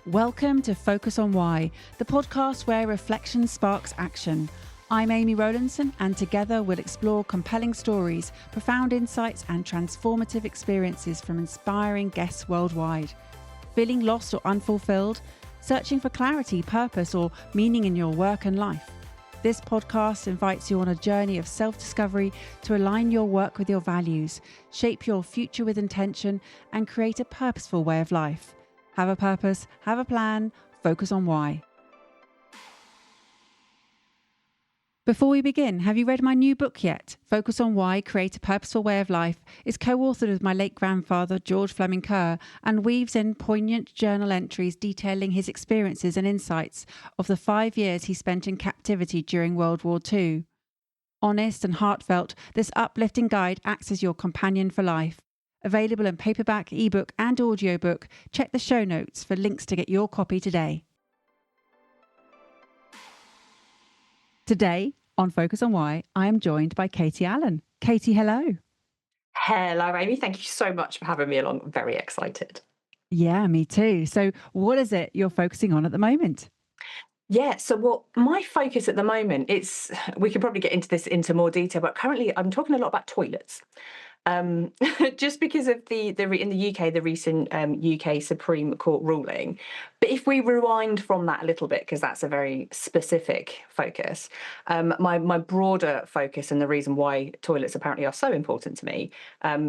Welcome to Focus on Why, the podcast where reflection sparks action. I'm Amy Rowlandson, and together we'll explore compelling stories, profound insights, and transformative experiences from inspiring guests worldwide. Feeling lost or unfulfilled? Searching for clarity, purpose, or meaning in your work and life? This podcast invites you on a journey of self-discovery to align your work with your values, shape your future with intention, and create a purposeful way of life. Have a purpose, have a plan, focus on why. Before we begin, have you read my new book yet? Focus on Why, Create a Purposeful Way of Life is co-authored with my late grandfather, George Fleming Kerr, and weaves in poignant journal entries detailing his experiences and insights of the 5 years he spent in captivity during World War II. Honest and heartfelt, this uplifting guide acts as your companion for life. Available in paperback, ebook, and audiobook. Check the show notes for links to get your copy today. Today, on Focus on Why, I am joined by Katie Allen. Katie, hello. Hello, Amy. Thank you so much for having me along. I'm very excited. Yeah, me too. So what is it you're focusing on at the moment? Yeah, so what my focus at the moment, we could probably get into more detail, but currently I'm talking a lot about toilets. Um, just because of in the UK, the recent UK Supreme Court ruling. But if we rewind from that a little bit, because that's a very specific focus, my broader focus and the reason why toilets apparently are so important to me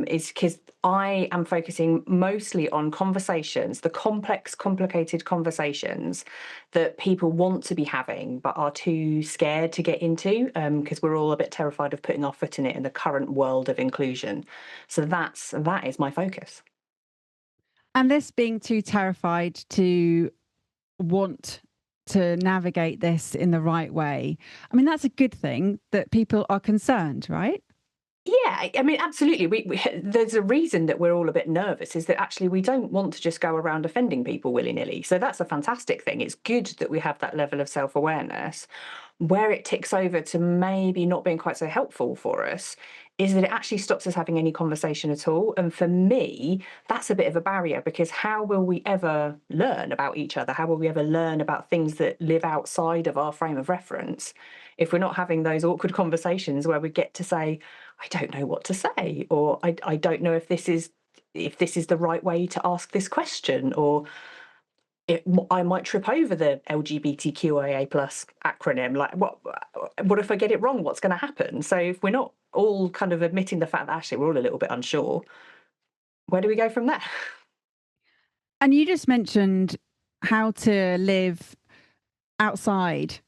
is because I am focusing mostly on conversations, the complex, complicated conversations that people want to be having but are too scared to get into because we're all a bit terrified of putting our foot in it in the current world of inclusion. So that is my focus. And this being too terrified to want to navigate this in the right way, I mean, that's a good thing that people are concerned, right? Yeah, I mean, absolutely. There's a reason that we're all a bit nervous is that actually we don't want to just go around offending people willy-nilly. So that's a fantastic thing. It's good that we have that level of self-awareness. Where it ticks over to maybe not being quite so helpful for us is that it actually stops us having any conversation at all. And for me, that's a bit of a barrier because how will we ever learn about each other? How will we ever learn about things that live outside of our frame of reference if we're not having those awkward conversations where we get to say, I don't know what to say, or I don't know if this is the right way to ask this question, or I might trip over the LGBTQIA plus acronym. Like, what if I get it wrong? What's going to happen? So if we're not all kind of admitting the fact that actually we're all a little bit unsure, where do we go from there? And you just mentioned how to live outside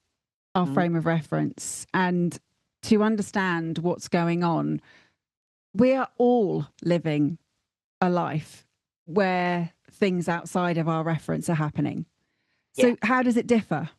our Mm. frame of reference and to understand what's going on. We are all living a life where things outside of our reference are happening. So Yeah. how does it differ?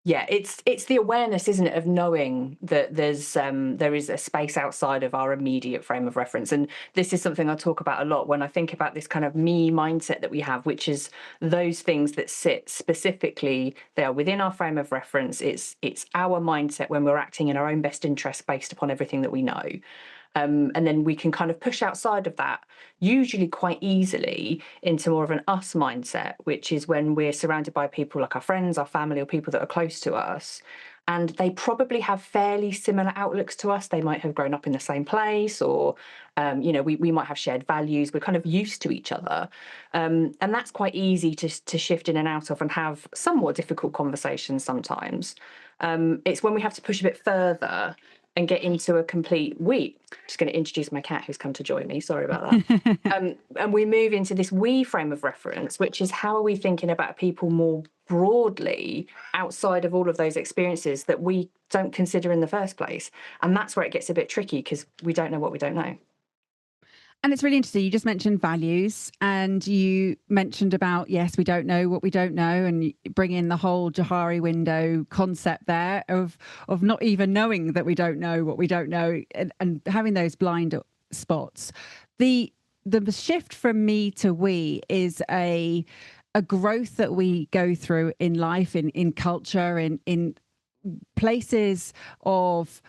Yeah, it's the awareness, isn't it, of knowing that there is a space outside of our immediate frame of reference. And this is something I talk about a lot when I think about this kind of me mindset that we have, which is those things that sit specifically, they are within our frame of reference. It's our mindset when we're acting in our own best interest based upon everything that we know. And then we can kind of push outside of that, usually quite easily, into more of an us mindset, which is when we're surrounded by people like our friends, our family, or people that are close to us. And they probably have fairly similar outlooks to us. They might have grown up in the same place, or, we might have shared values. We're kind of used to each other. And that's quite easy to shift in and out of and have somewhat difficult conversations sometimes. It's when we have to push a bit further and get into a complete just going to introduce my cat who's come to join me. Sorry about that. And we move into this we frame of reference, which is how are we thinking about people more broadly outside of all of those experiences that we don't consider in the first place. And that's where it gets a bit tricky because we don't know what we don't know. And it's really interesting. You just mentioned values and you mentioned about, yes, we don't know what we don't know, and you bring in the whole Johari window concept there of not even knowing that we don't know what we don't know and having those blind spots. The shift from me to we is a growth that we go through in life, in culture, in places of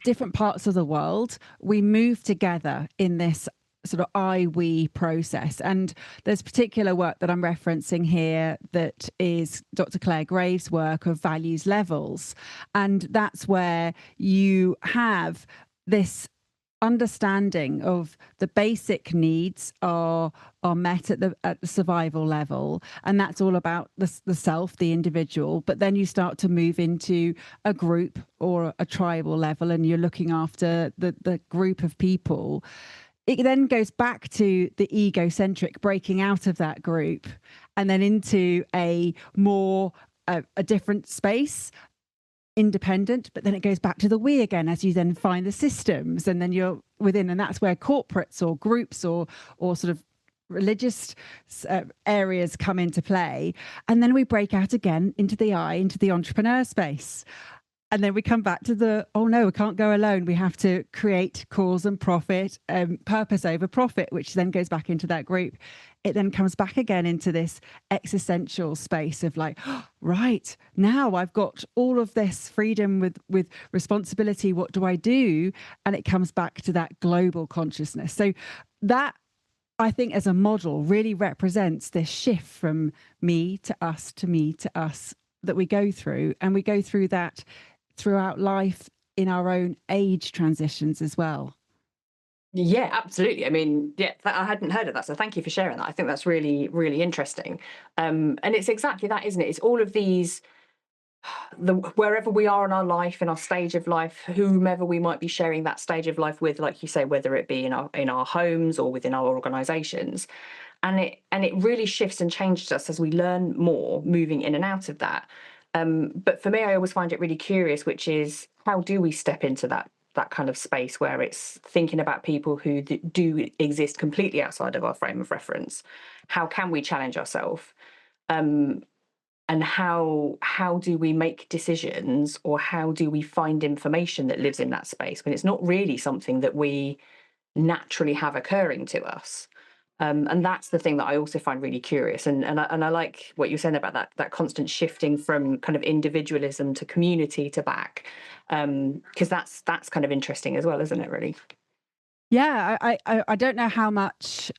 different parts of the world. We move together in this sort of I we process. And there's particular work that I'm referencing here that is Dr. Claire Graves' work of values levels. And that's where you have this understanding of the basic needs are met at the survival level, and that's all about the self, the individual. But then you start to move into a group or a tribal level, and you're looking after the group of people. It then goes back to the egocentric breaking out of that group and then into a more a different space, independent, but then it goes back to the we again as you then find the systems, and then you're within, and that's where corporates or groups or sort of religious areas come into play. And then we break out again into the I, into the entrepreneur space. And then we come back to the, oh no, we can't go alone. We have to create cause and profit, purpose over profit, which then goes back into that group. It then comes back again into this existential space of like, oh, right, now I've got all of this freedom with responsibility. What do I do? And it comes back to that global consciousness. So that, I think, as a model really represents this shift from me to us to me to us that we go through. And we go through that throughout life in our own age transitions as well. Yeah, absolutely. I mean, yeah, I hadn't heard of that. So thank you for sharing that. I think that's really, really interesting. And it's exactly that, isn't it? It's all of these, wherever we are in our life, in our stage of life, whomever we might be sharing that stage of life with, like you say, whether it be in our homes or within our organizations. And it really shifts and changes us as we learn more moving in and out of that. But for me, I always find it really curious, which is how do we step into that kind of space where it's thinking about people who do exist completely outside of our frame of reference? How can we challenge ourselves? And how do we make decisions, or how do we find information that lives in that space when it's not really something that we naturally have occurring to us? And that's the thing that I also find really curious. And I like what you're saying about that constant shifting from kind of individualism to community to back, because that's kind of interesting as well, isn't it? Really. Yeah, I don't know how much.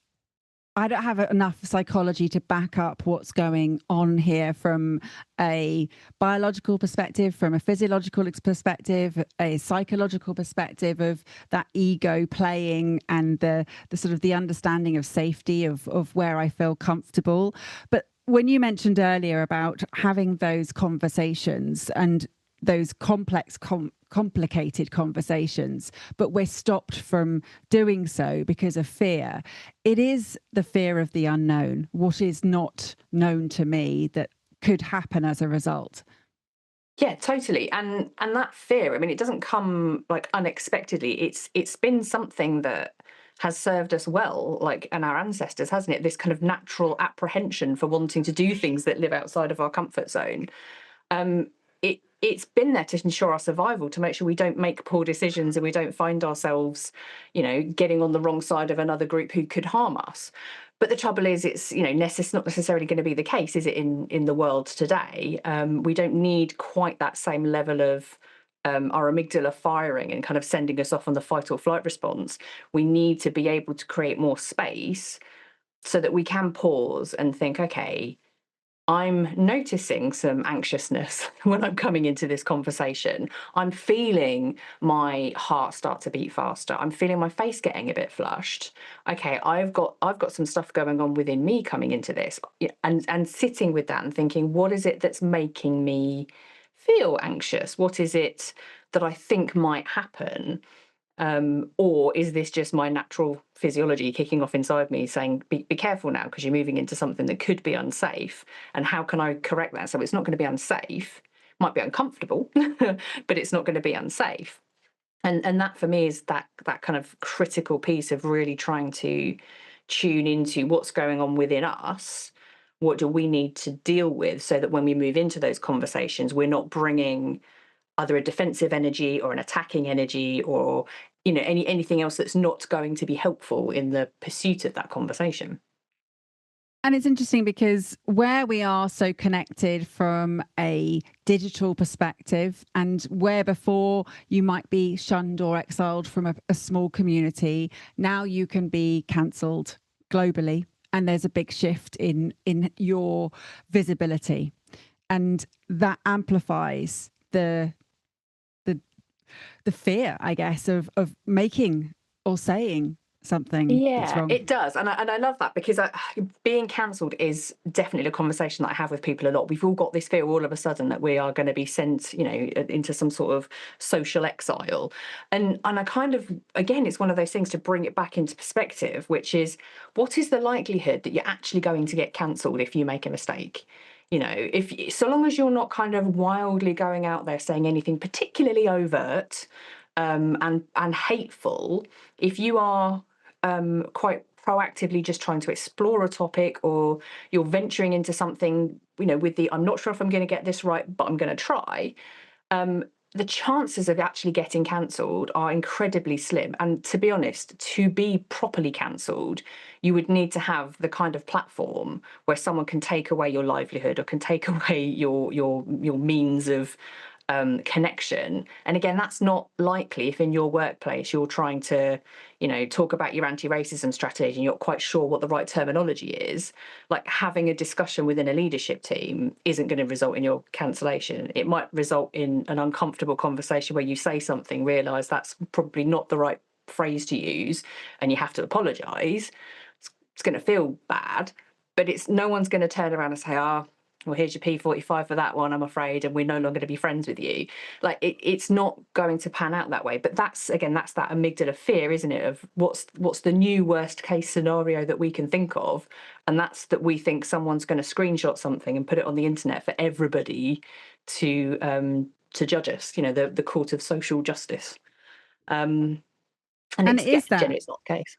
I don't have enough psychology to back up what's going on here from a biological perspective, from a physiological perspective, a psychological perspective of that ego playing, and the sort of the understanding of safety of where I feel comfortable. But when you mentioned earlier about having those conversations and those complicated conversations, but we're stopped from doing so because of fear. It is the fear of the unknown, what is not known to me, that could happen as a result. Yeah, totally. And that fear, I mean, it doesn't come like unexpectedly. It's been something that has served us well, like, and our ancestors, hasn't it? This kind of natural apprehension for wanting to do things that live outside of our comfort zone. It's been there to ensure our survival, to make sure we don't make poor decisions and we don't find ourselves, getting on the wrong side of another group who could harm us. But the trouble is, it's not necessarily going to be the case, is it? In the world today, we don't need quite that same level of our amygdala firing and kind of sending us off on the fight or flight response. We need to be able to create more space so that we can pause and think, okay, I'm noticing some anxiousness when I'm coming into this conversation. I'm feeling my heart start to beat faster. I'm feeling my face getting a bit flushed. Okay, I've got some stuff going on within me coming into this. And sitting with that and thinking, what is it that's making me feel anxious? What is it that I think might happen? Or is this just my natural physiology kicking off inside me saying, be careful now, because you're moving into something that could be unsafe? And how can I correct that so it's not going to be unsafe? Might be uncomfortable, but it's not going to be unsafe. And that for me is that kind of critical piece of really trying to tune into what's going on within us. What do we need to deal with so that when we move into those conversations, we're not bringing either a defensive energy or an attacking energy, or anything else that's not going to be helpful in the pursuit of that conversation. And it's interesting because where we are so connected from a digital perspective, and where before you might be shunned or exiled from a small community, now you can be cancelled globally. And there's a big shift in your visibility. And that amplifies the the fear, I guess, of making or saying something that's Yeah, wrong. it does. And I love that because being cancelled is definitely a conversation that I have with people a lot. We've all got this fear all of a sudden that we are going to be sent, into some sort of social exile. And I kind of, again, it's one of those things to bring it back into perspective, which is what is the likelihood that you're actually going to get cancelled if you make a mistake? If so long as you're not kind of wildly going out there saying anything particularly overt and hateful, if you are quite proactively just trying to explore a topic, or you're venturing into something, with the I'm not sure if I'm going to get this right, but I'm going to try, um, the chances of actually getting cancelled are incredibly slim. And to be honest, to be properly cancelled, you would need to have the kind of platform where someone can take away your livelihood or can take away your means of connection. And again, that's not likely if in your workplace you're trying to, talk about your anti-racism strategy and you're not quite sure what the right terminology is. Like, having a discussion within a leadership team isn't going to result in your cancellation. It might result in an uncomfortable conversation where you say something, realize that's probably not the right phrase to use, and you have to apologize. It's going to feel bad, but it's no one's going to turn around and say, well, here's your P45 for that one, I'm afraid, and we're no longer going to be friends with you. Like, it's not going to pan out that way. But that's that amygdala fear, isn't it, of what's the new worst case scenario that we can think of, and that's that we think someone's going to screenshot something and put it on the internet for everybody to judge us. The court of social justice, and And it's it is that. generally it's not the case.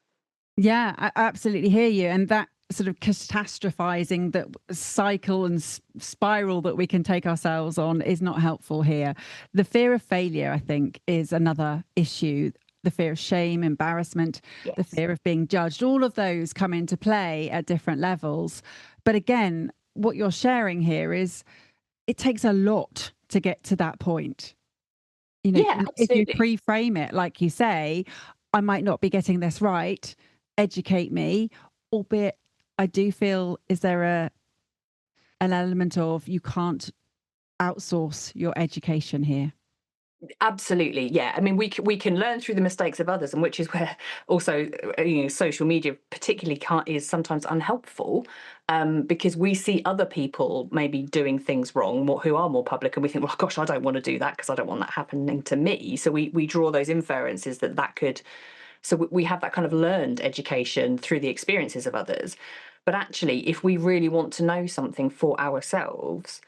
Yeah, I absolutely hear you. And that sort of catastrophizing, that cycle and spiral that we can take ourselves on, is not helpful here. The fear of failure, I think, is another issue. The fear of shame, embarrassment, the Yes. fear of being judged, all of those come into play at different levels. But again, what you're sharing here is it takes a lot to get to that point. Yeah, If you absolutely. pre-frame it, like you say, I might not be getting this right, educate me, albeit I do feel, is there an element of you can't outsource your education here? Absolutely, yeah. I mean, we can learn through the mistakes of others, and which is where also social media particularly is sometimes unhelpful, because we see other people maybe doing things wrong, who are more public, and we think, well, gosh, I don't want to do that because I don't want that happening to me. So we draw those inferences that could. So we have that kind of learned education through the experiences of others. But actually, if we really want to know something for ourselves,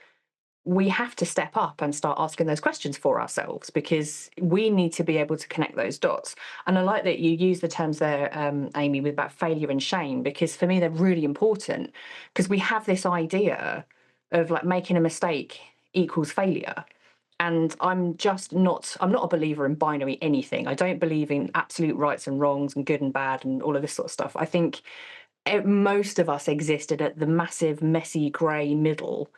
we have to step up and start asking those questions for ourselves, because we need to be able to connect those dots. And I like that you use the terms there, Amy, with about failure and shame, because for me they're really important, because we have this idea of like making a mistake equals failure. And I'm not a believer in binary anything. I don't believe in absolute rights and wrongs and good and bad and all of this sort of stuff. I think most of us existed at the massive messy grey middle,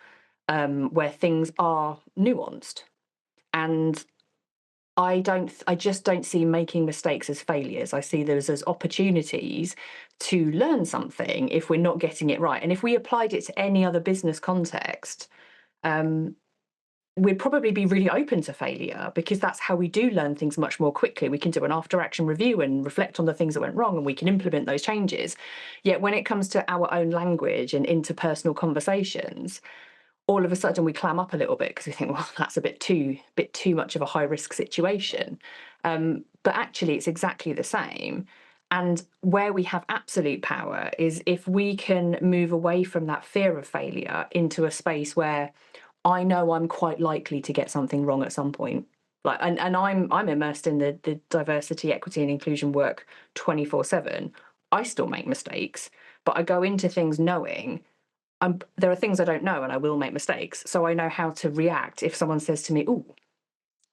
where things are nuanced. And I just don't see making mistakes as failures. I see those as opportunities to learn something if we're not getting it right. And if we applied it to any other business context, um, we'd probably be really open to failure, because that's how we do learn things much more quickly. We can do an after action review and reflect on the things that went wrong, and we can implement those changes. Yet when it comes to our own language and interpersonal conversations, all of a sudden we clam up a little bit because we think, well, that's a bit too much of a high risk situation. But actually, it's exactly the same. And where we have absolute power is if we can move away from that fear of failure into a space where I know I'm quite likely to get something wrong at some point. Like, and I'm immersed in the diversity, equity, and inclusion work 24/7. I still make mistakes, but I go into things knowing there are things I don't know and I will make mistakes. So I know how to react if someone says to me, "Oh,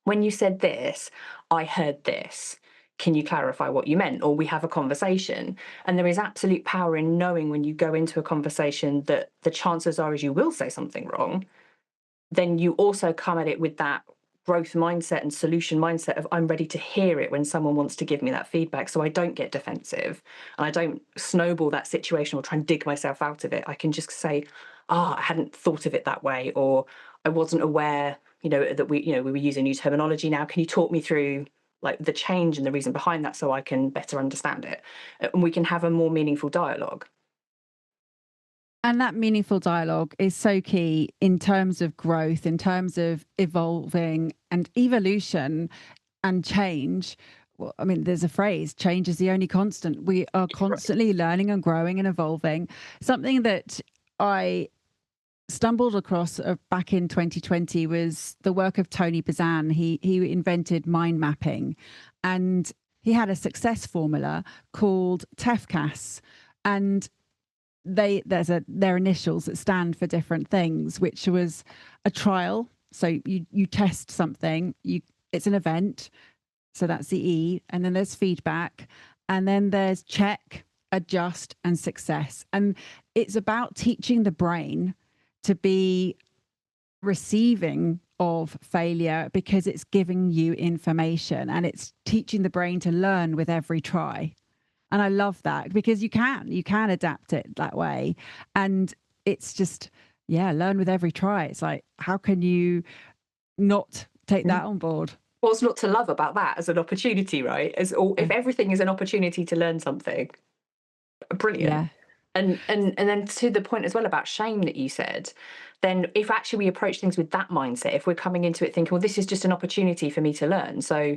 when you said this, I heard this. can you clarify what you meant? Or we have a conversation. And there is absolute power in knowing when you go into a conversation that the chances are is you will say something wrong. Then you also come at it with that growth mindset and solution mindset of I'm ready to hear it when someone wants to give me that feedback, so I don't get defensive and I don't snowball that situation or try and dig myself out of it. I can just say, I hadn't thought of it that way, or I wasn't aware, that we were using new terminology now. Can you talk me through like the change and the reason behind that so I can better understand it? And we can have a more meaningful dialogue. And that meaningful dialogue is so key in terms of growth, in terms of evolving and evolution and change. Well, I mean, there's a phrase, change is the only constant. We are constantly learning and growing and evolving. Something that I stumbled across back in 2020 was the work of Tony Bazan. He invented mind mapping, and he had a success formula called TEFCAS. And their initials that stand for different things, which was a trial. So you test something, it's an event. So that's the E. And then there's feedback. And then there's check, adjust, and success. And it's about teaching the brain to be receiving of failure because it's giving you information, and it's teaching the brain to learn with every try. And I love that because you can adapt it that way. And it's just, learn with every try. It's like, how can you not take that on board? What's not to love about that as an opportunity, right? If everything is an opportunity to learn something, brilliant. Yeah. And then to the point as well about shame that you said, then if actually we approach things with that mindset, if we're coming into it thinking, well, this is just an opportunity for me to learn. So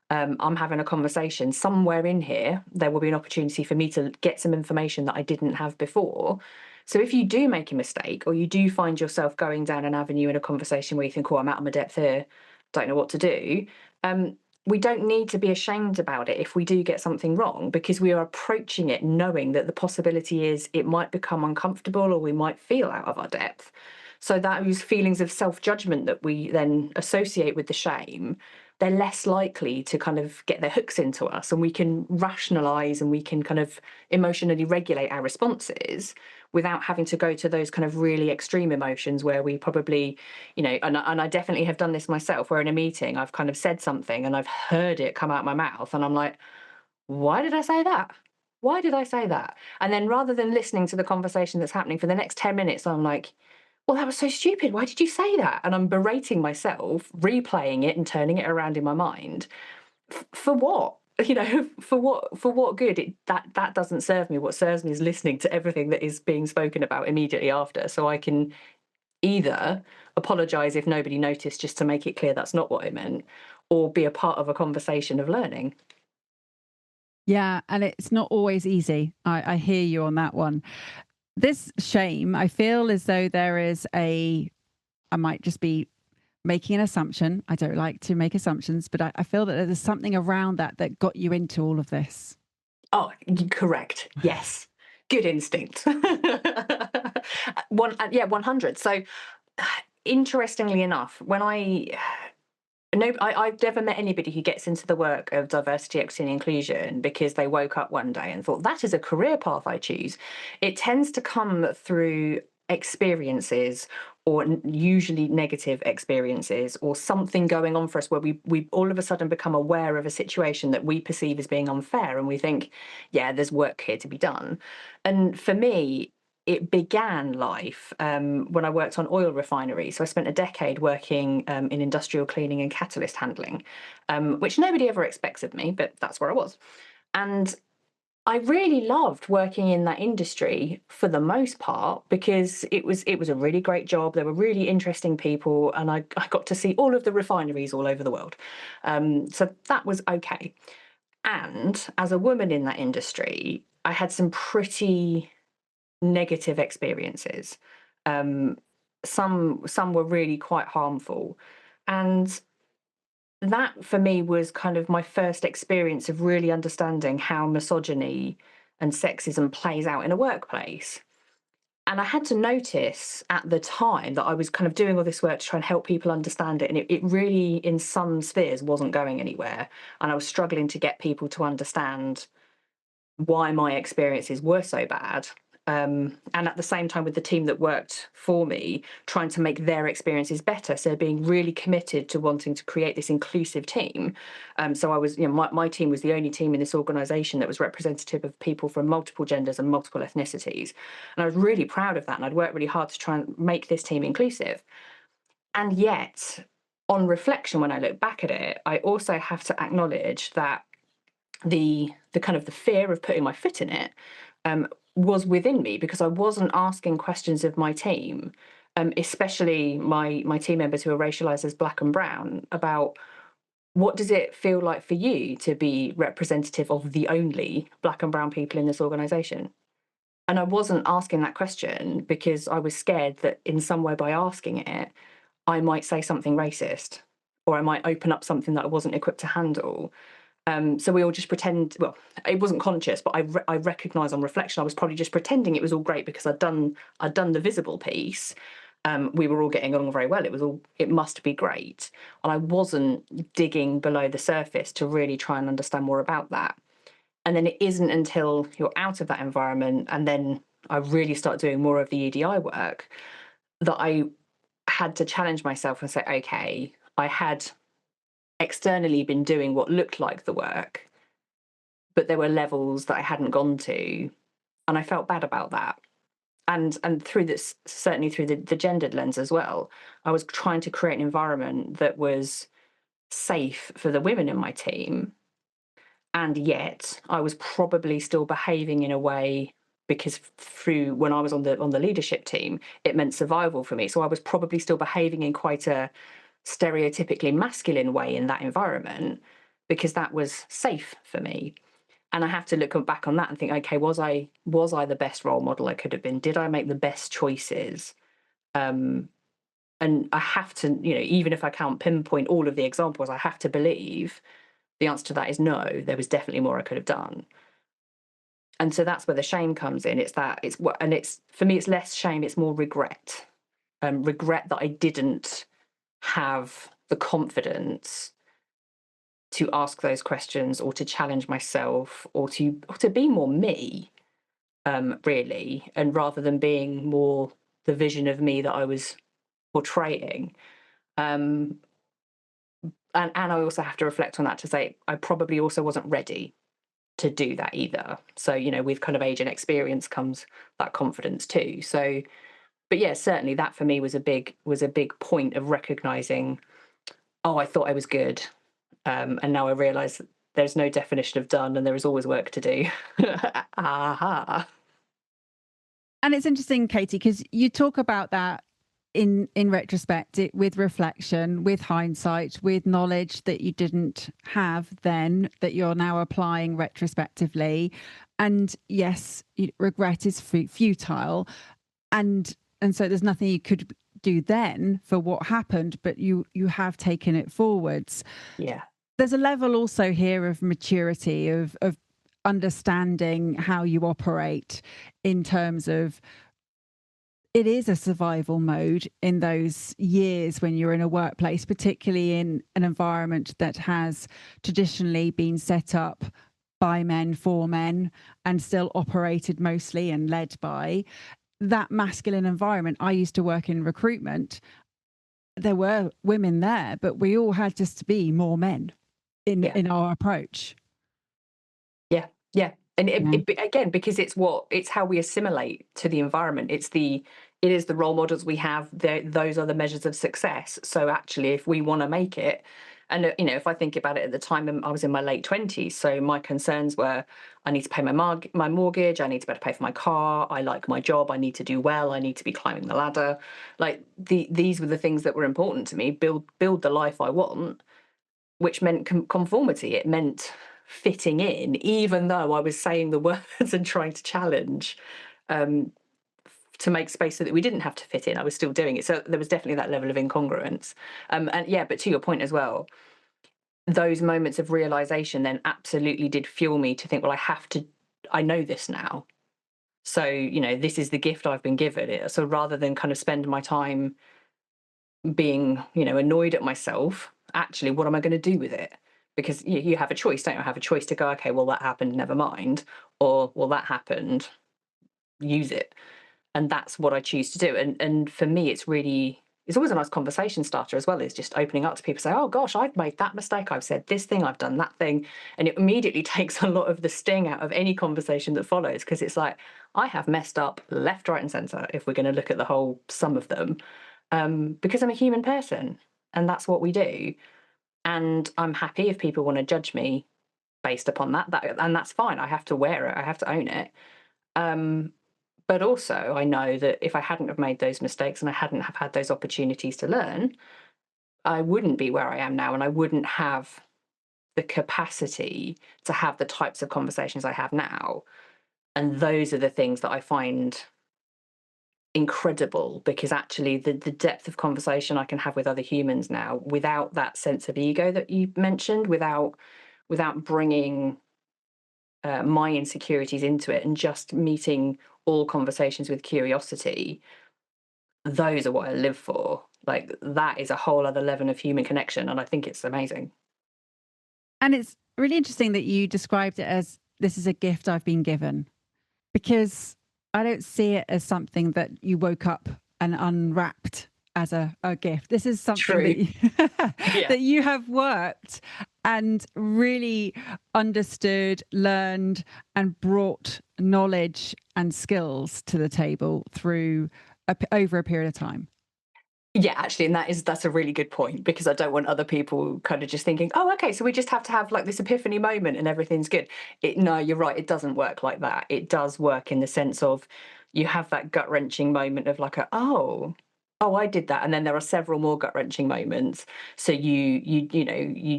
I'm having a conversation somewhere in here, there will be an opportunity for me to get some information that I didn't have before. So if you do make a mistake, or you do find yourself going down an avenue in a conversation where you think, I'm out of my depth here, don't know what to do, we don't need to be ashamed about it if we do get something wrong, because we are approaching it knowing that the possibility is it might become uncomfortable or we might feel out of our depth. So those feelings of self-judgment that we then associate with the shame, they're less likely to kind of get their hooks into us, and we can rationalize and we can kind of emotionally regulate our responses without having to go to those kind of really extreme emotions where we probably, and I definitely have done this myself, where in a meeting I've kind of said something and I've heard it come out my mouth and I'm like, why did I say that? Why did I say that? And then rather than listening to the conversation that's happening for the next 10 minutes, I'm like, well, that was so stupid. Why did you say that? And I'm berating myself, replaying it and turning it around in my mind. For what? For what good? That doesn't serve me. What serves me is listening to everything that is being spoken about immediately after, so I can either apologize if nobody noticed, just to make it clear that's not what I meant, or be a part of a conversation of learning. Yeah, and it's not always easy. I hear you on that one. This shame, I feel as though I might just be making an assumption. I don't like to make assumptions, but I feel that there's something around that got you into all of this. Oh, correct. Yes. Good instinct. 100. So, interestingly enough, I've never met anybody who gets into the work of diversity, equity, and inclusion because they woke up one day and thought, that is a career path I choose. It tends to come through experiences, or usually negative experiences, or something going on for us where we all of a sudden become aware of a situation that we perceive as being unfair, and we think, there's work here to be done. And for me, it began life when I worked on oil refineries. So I spent a decade working in industrial cleaning and catalyst handling, which nobody ever expects of me, but that's where I was. And I really loved working in that industry for the most part, because it was a really great job. There were really interesting people, and I got to see all of the refineries all over the world. So that was okay. And as a woman in that industry, I had some pretty negative experiences. Some were really quite harmful, and that for me was kind of my first experience of really understanding how misogyny and sexism plays out in a workplace. And I had to notice at the time that I was kind of doing all this work to try and help people understand it. And it really, in some spheres, wasn't going anywhere. And I was struggling to get people to understand why my experiences were so bad. And at the same time, with the team that worked for me, trying to make their experiences better. So being really committed to wanting to create this inclusive team. So I was, my team was the only team in this organization that was representative of people from multiple genders and multiple ethnicities. And I was really proud of that. And I'd worked really hard to try and make this team inclusive. And yet, on reflection, when I look back at it, I also have to acknowledge that the kind of the fear of putting my foot in it was within me, because I wasn't asking questions of my team, especially my team members who are racialized as black and brown, about what does it feel like for you to be representative of the only black and brown people in this organization. And I wasn't asking that question because I was scared that in some way, by asking it, I might say something racist, or I might open up something that I wasn't equipped to handle. So we all just pretend. Well, it wasn't conscious, but I recognise on reflection I was probably just pretending it was all great because I'd done the visible piece. We were all getting along very well. It must be great, and I wasn't digging below the surface to really try and understand more about that. And then it isn't until you're out of that environment, and then I really start doing more of the EDI work, that I had to challenge myself and say, okay, I had externally been doing what looked like the work, but there were levels that I hadn't gone to, and I felt bad about that. And through this, certainly through the gendered lens as well, I was trying to create an environment that was safe for the women in my team, and yet I was probably still behaving in a way, because through when I was on the leadership team, it meant survival for me. So I was probably still behaving in quite a stereotypically masculine way in that environment, because that was safe for me. And I have to look back on that and think, okay, was I the best role model I could have been? Did I make the best choices? And I have to, even if I can't pinpoint all of the examples, I have to believe the answer to that is no. There was definitely more I could have done. And so that's where the shame comes in. It's for me, it's less shame, it's more regret. Regret that I didn't have the confidence to ask those questions, or to challenge myself, or to be more me, really, and rather than being more the vision of me that I was portraying. Um, and I also have to reflect on that to say I probably also wasn't ready to do that either. So, with kind of age and experience comes that confidence too. So, but yeah, certainly that for me was a big point of recognizing, oh, I thought I was good. And now I realize there's no definition of done, and there is always work to do. Aha. And it's interesting, Katie, because you talk about that in retrospect, with reflection, with hindsight, with knowledge that you didn't have then that you're now applying retrospectively. And yes, regret is futile, and so there's nothing you could do then for what happened, but you have taken it forwards. Yeah. There's a level also here of maturity, of understanding how you operate, in terms of it is a survival mode in those years when you're in a workplace, particularly in an environment that has traditionally been set up by men for men and still operated mostly and led by that masculine environment. I used to work in recruitment. There were women there, but we all had just to be more men in our approach. Yeah. Yeah. And Yeah. again, because it's how we assimilate to the environment. It is the role models we have. Those are the measures of success. So actually, if we want to make it, and if I think about it, at the time I was in my late 20s, so my concerns were, I need to pay my mortgage, I need to be able to pay for my car, I like my job, I need to do well, I need to be climbing the ladder. Like these were the things that were important to me. Build the life I want, which meant conformity. It meant fitting in, even though I was saying the words and trying to challenge, to make space so that we didn't have to fit in. I was still doing it. So there was definitely that level of incongruence. And yeah, but to your point as well, those moments of realization then absolutely did fuel me to think, well, I know this now. So, this is the gift I've been given. So rather than kind of spend my time being, annoyed at myself, actually, what am I going to do with it? Because you have a choice, don't you? I have a choice to go, okay, well, that happened, never mind. Or, well, that happened, use it. And that's what I choose to do. And for me, it's always a nice conversation starter as well, is just opening up to people, say, oh gosh, I've made that mistake, I've said this thing, I've done that thing. And it immediately takes a lot of the sting out of any conversation that follows, because it's like, I have messed up left, right, and center, if we're going to look at the whole sum of them, because I'm a human person, and that's what we do. And I'm happy if people want to judge me based upon that, and that's fine. I have to wear it, I have to own it. Um, but also, I know that if I hadn't have made those mistakes and I hadn't have had those opportunities to learn, I wouldn't be where I am now, and I wouldn't have the capacity to have the types of conversations I have now. And those are the things that I find incredible, because actually the depth of conversation I can have with other humans now, without that sense of ego that you mentioned, without bringing my insecurities into it, and just meeting all conversations with curiosity, those are what I live for. Like, that is a whole other level of human connection, and I think it's amazing. And it's really interesting that you described it as, this is a gift I've been given, because I don't see it as something that you woke up and unwrapped as a gift. This is something that True. you, Yeah. that you have worked and really understood, learned, and brought knowledge and skills to the table through over a period of time. Yeah, actually, and that's a really good point, because I don't want other people kind of just thinking, "Oh, okay, so we just have to have like this epiphany moment and everything's good." No, you're right. It doesn't work like that. It does work in the sense of, you have that gut wrenching moment of like, oh, I did that, and then there are several more gut wrenching moments. So you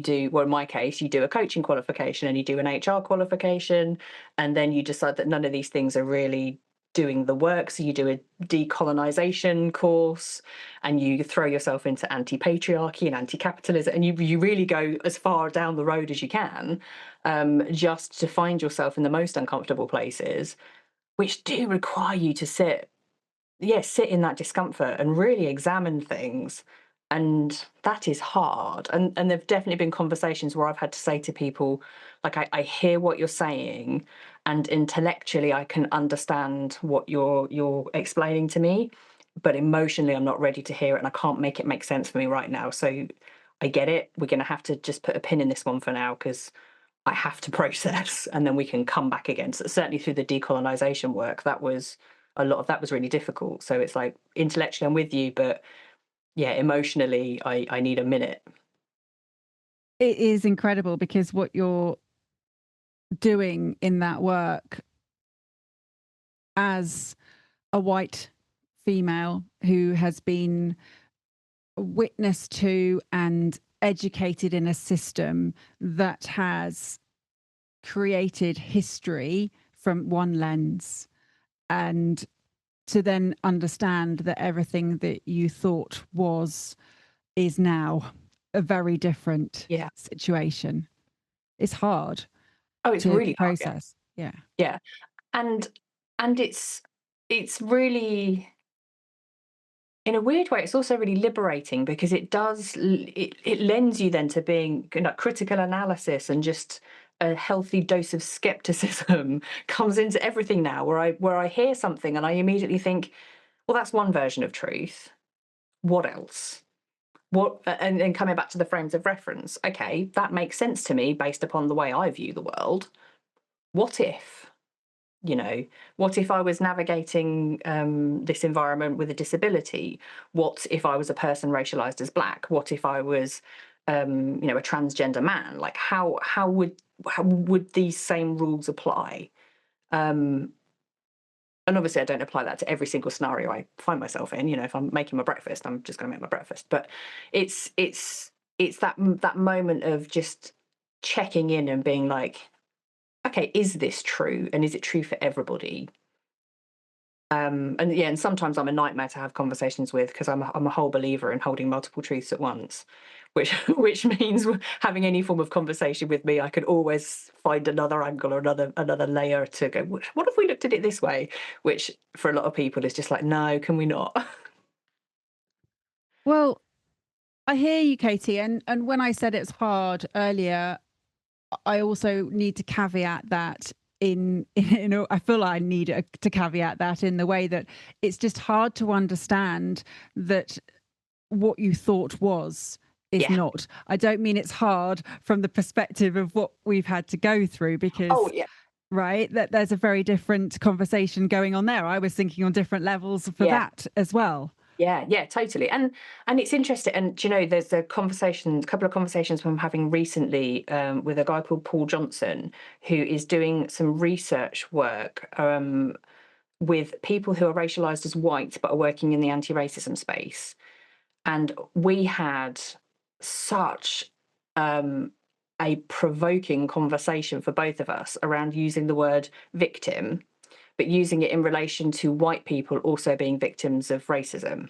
do, well, in my case, you do a coaching qualification and you do an HR qualification, and then you decide that none of these things are really doing the work. So you do a decolonization course, and you throw yourself into anti-patriarchy and anti-capitalism, and you really go as far down the road as you can, just to find yourself in the most uncomfortable places, which do require you to sit in that discomfort and really examine things. And that is hard. And there've definitely been conversations where I've had to say to people, like, I hear what you're saying, and intellectually I can understand what you're explaining to me, but emotionally I'm not ready to hear it, and I can't make it make sense for me right now. So I get it. We're going to have to just put a pin in this one for now, because I have to process, and then we can come back again. So certainly through the decolonization work, that was a lot of that was really difficult. So it's like, intellectually I'm with you, but yeah, emotionally I need a minute. It is incredible, because what you're doing in that work as a white female who has been witness to and educated in a system that has created history from one lens, and to then understand that everything that you thought is now a very different Yeah. situation. It's hard Oh, it's to really hard. Yeah. process. Yeah. Yeah. And it's really, in a weird way, it's also really liberating, because it lends you then to being, critical analysis, and just a healthy dose of skepticism comes into everything now, where I hear something and I immediately think, well, that's one version of truth. What else? And coming back to the frames of reference, okay, that makes sense to me based upon the way I view the world. What if? You know, what if I was navigating this environment with a disability? What if I was a person racialized as black? What if I was, a transgender man? Like, how would these same rules apply? Um, and obviously, I don't apply that to every single scenario I find myself in. If I'm making my breakfast, I'm just going to make my breakfast. But it's that moment of just checking in and being like, okay, is this true? And is it true for everybody? And yeah, and sometimes I'm a nightmare to have conversations with because I'm a whole believer in holding multiple truths at once, which which means having any form of conversation with me, I could always find another angle or another layer to go. What if we looked at it this way? Which for a lot of people is just like, no, can we not? Well, I hear you, Katie. And when I said it's hard earlier, I also need to caveat that I feel like I need to caveat that in the way that it's just hard to understand that what you thought is Yeah. not. I don't mean it's hard from the perspective of what we've had to go through, Oh because yeah. right, that there's a very different conversation going on there. I was thinking on different levels for Yeah. that as well. Yeah, yeah, totally. And it's interesting. And do you know, there's a couple of conversations I'm having recently with a guy called Paul Johnson, who is doing some research work with people who are racialized as white but are working in the anti-racism space. And we had such a provoking conversation for both of us around using the word victim, but using it in relation to white people also being victims of racism,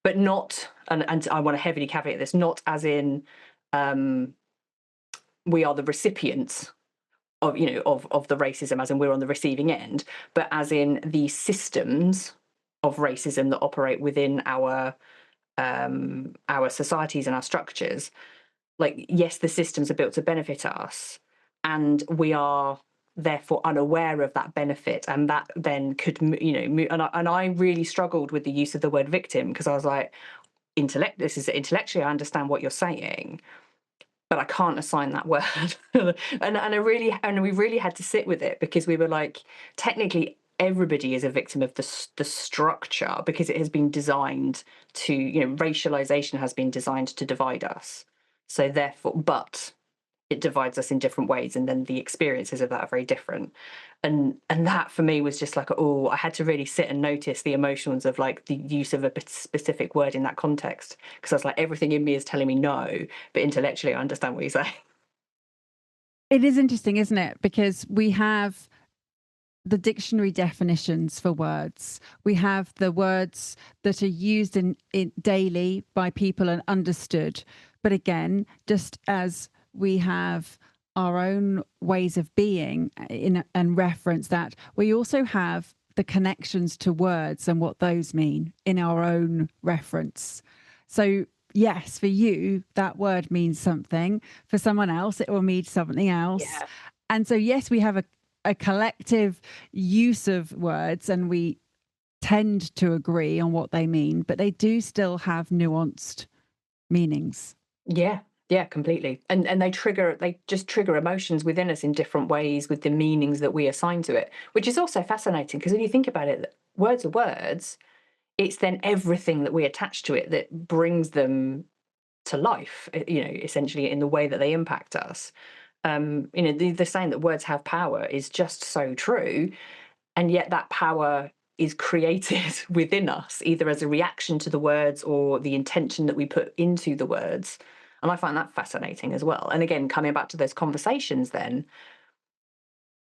but not, and I want to heavily caveat this, not as in um, we are the recipients of, you know, of the racism, as in we're on the receiving end, but as in the systems of racism that operate within our societies and our structures. Like, yes, the systems are built to benefit us, and we are therefore unaware of that benefit, and that then could, you know, and I really struggled with the use of the word victim because I was like, this is intellectually, I understand what you're saying, but I can't assign that word. And we really had to sit with it because we were like, technically everybody is a victim of the structure because it has been designed to, you know, racialization has been designed to divide us. So therefore, but it divides us in different ways, and then the experiences of that are very different. And that for me was just like, oh, I had to really sit and notice the emotions of like the use of a specific word in that context, because I was like, everything in me is telling me no, but intellectually I understand what you're saying. It is interesting, isn't it? Because we have the dictionary definitions for words. We have the words that are used in daily by people and understood. But again, just as we have our own ways of being and reference that, we also have the connections to words and what those mean in our own reference. So yes, for you, that word means something. For someone else, it will mean something else. Yeah. And so, yes, we have a collective use of words and we tend to agree on what they mean, but they do still have nuanced meanings. Yeah. Yeah, completely. And they just trigger emotions within us in different ways with the meanings that we assign to it, which is also fascinating because when you think about it, words are words. It's then everything that we attach to it that brings them to life, you know, essentially in the way that they impact us. You know, the saying that words have power is just so true. And yet that power is created within us, either as a reaction to the words or the intention that we put into the words. And I find that fascinating as well. And again, coming back to those conversations, then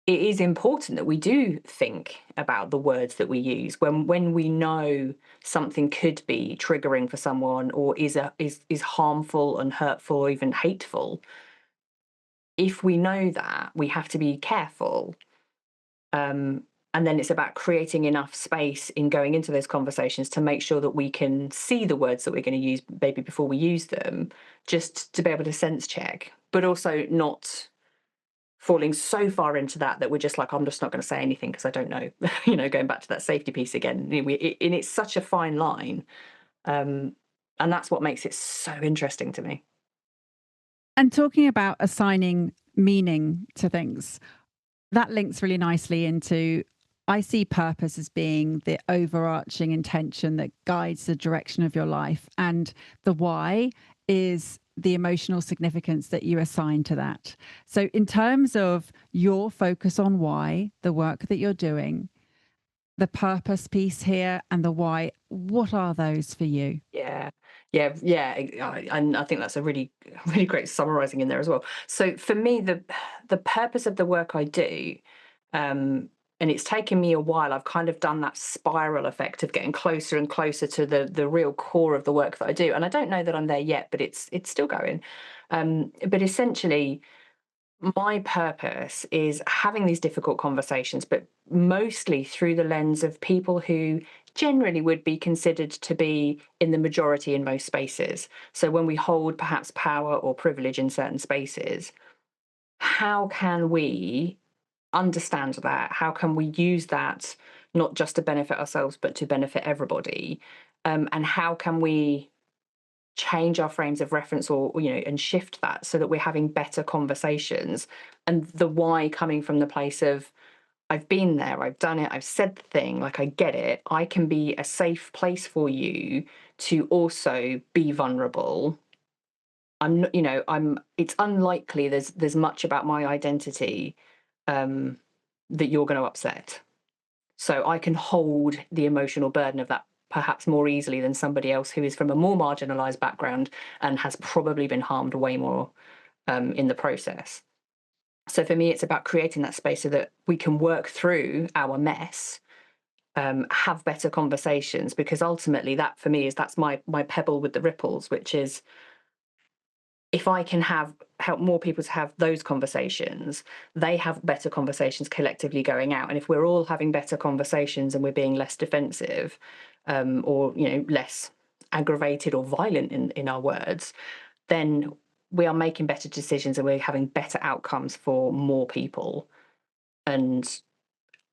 it is important that we do think about the words that we use when we know something could be triggering for someone or is harmful and hurtful or even hateful. If we know that, we have to be careful. Um, and then it's about creating enough space in going into those conversations to make sure that we can see the words that we're going to use maybe before we use them, just to be able to sense check, but also not falling so far into that we're just like, I'm just not going to say anything because I don't know. You know, going back to that safety piece again, and it's such a fine line, and that's what makes it so interesting to me. And talking about assigning meaning to things, that links really nicely into I see purpose as being the overarching intention that guides the direction of your life. And the why is the emotional significance that you assign to that. So, in terms of your focus on why, the work that you're doing, the purpose piece here and the why, what are those for you? Yeah, yeah, yeah. And I think that's a really, really great summarizing in there as well. So for me, the purpose of the work I do, um, And it's taken me a while. I've kind of done that spiral effect of getting closer and closer to the real core of the work that I do. And I don't know that I'm there yet, but it's still going. But essentially, my purpose is having these difficult conversations, but mostly through the lens of people who generally would be considered to be in the majority in most spaces. So when we hold perhaps power or privilege in certain spaces, how can we understand that? How can we use that not just to benefit ourselves, but to benefit everybody? And how can we change our frames of reference, or and shift that so that we're having better conversations? And the why coming from the place of, I've been there, I've done it, I've said the thing, like, I get it, I can be a safe place for you to also be vulnerable. I'm not, it's unlikely there's much about my identity um that you're going to upset, so I can hold the emotional burden of that perhaps more easily than somebody else who is from a more marginalized background and has probably been harmed way more in the process. So for me, it's about creating that space so that we can work through our mess, have better conversations, because ultimately that for me is, that's my pebble with the ripples, which is, if I can help more people to have those conversations, they have better conversations collectively going out. And if we're all having better conversations and we're being less defensive, or less aggravated or violent in our words, then we are making better decisions and we're having better outcomes for more people. And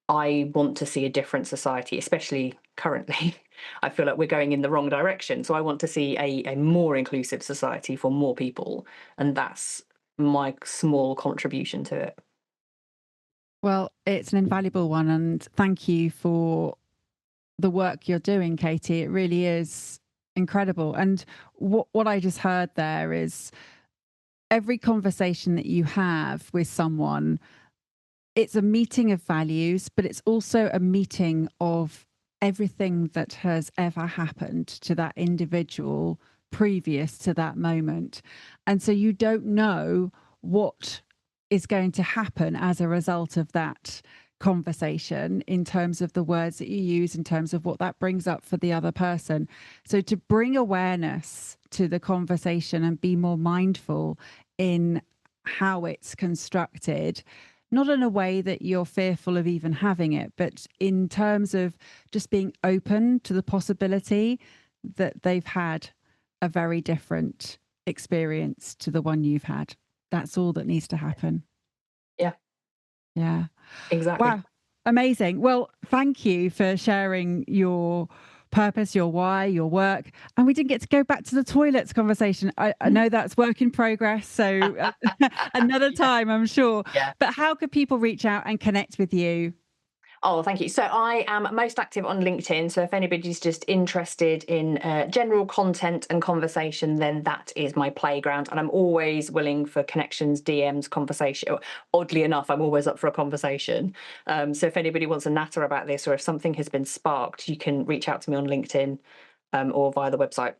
I want to see a different society, especially currently. I feel like we're going in the wrong direction. So I want to see a more inclusive society for more people. And that's my small contribution to it. Well, it's an invaluable one. And thank you for the work you're doing, Katie. It really is incredible. And what I just heard there is, every conversation that you have with someone, it's a meeting of values, but it's also a meeting of everything that has ever happened to that individual previous to that moment. And so you don't know what is going to happen as a result of that conversation, in terms of the words that you use, in terms of what that brings up for the other person. So to bring awareness to the conversation and be more mindful in how it's constructed, not in a way that you're fearful of even having it, but in terms of just being open to the possibility that they've had a very different experience to the one you've had. That's all that needs to happen. Yeah, Yeah. exactly. Wow. Amazing. Well, thank you for sharing your purpose, your why, your work. And we didn't get to go back to the toilets conversation. I know that's work in progress. So another Yeah. time, I'm sure. Yeah. But how could people reach out and connect with you? Oh, thank you. So I am most active on LinkedIn. So if anybody's just interested in general content and conversation, then that is my playground. And I'm always willing for connections, DMs, conversation. Oddly enough, I'm always up for a conversation. So if anybody wants a natter about this, or if something has been sparked, you can reach out to me on LinkedIn, or via the website.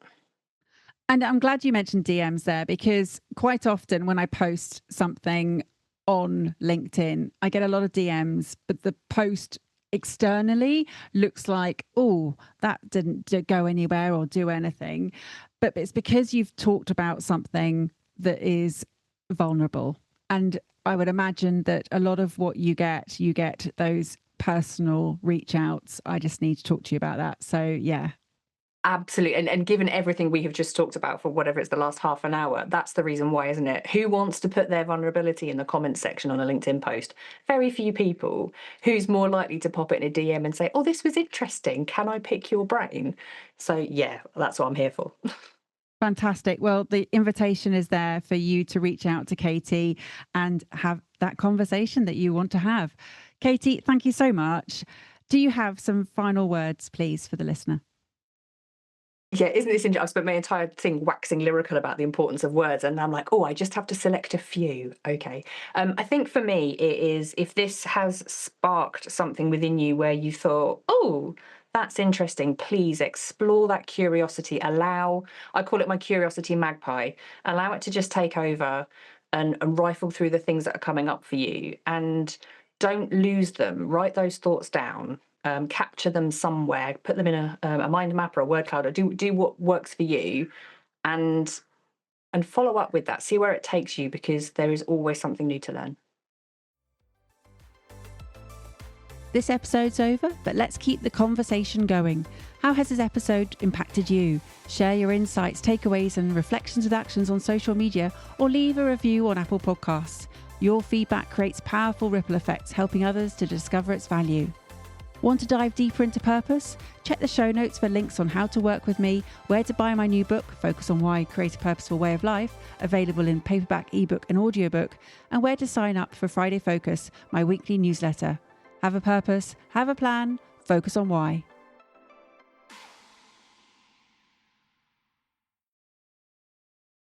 And I'm glad you mentioned DMs there, because quite often when I post something on LinkedIn, I get a lot of DMs, but the post externally looks like, oh, that didn't go anywhere or do anything. But it's because you've talked about something that is vulnerable. And I would imagine that a lot of what you get those personal reach outs. I just need to talk to you about that. So, yeah. Absolutely. And given everything we have just talked about for whatever it's the last half an hour, that's the reason why, isn't it? Who wants to put their vulnerability in the comments section on a LinkedIn post? Very few people. Who's more likely to pop it in a DM and say, oh, this was interesting, can I pick your brain? So yeah, that's what I'm here for. Fantastic. Well, the invitation is there for you to reach out to Katie and have that conversation that you want to have. Katie, thank you so much. Do you have some final words, please, for the listener? Yeah, isn't this interesting? I've spent my entire thing waxing lyrical about the importance of words, and I'm like, oh, I just have to select a few. Okay. I think for me, it is, if this has sparked something within you where you thought, oh, that's interesting, please explore that curiosity. I call it my curiosity magpie, allow it to just take over and rifle through the things that are coming up for you. And don't lose them. Write those thoughts down, capture them somewhere, put them in a mind map or a word cloud, or do what works for you, and follow up with that. See where it takes you, because there is always something new to learn. This episode's over, but let's keep the conversation going. How has this episode impacted you? Share your insights, takeaways, and reflections with actions on social media, or leave a review on Apple Podcasts. Your feedback creates powerful ripple effects, helping others to discover its value. Want to dive deeper into purpose? Check the show notes for links on how to work with me, where to buy my new book, Focus on Why, Create a Purposeful Way of Life, available in paperback, ebook, and audiobook, and where to sign up for Friday Focus, my weekly newsletter. Have a purpose, have a plan, focus on why.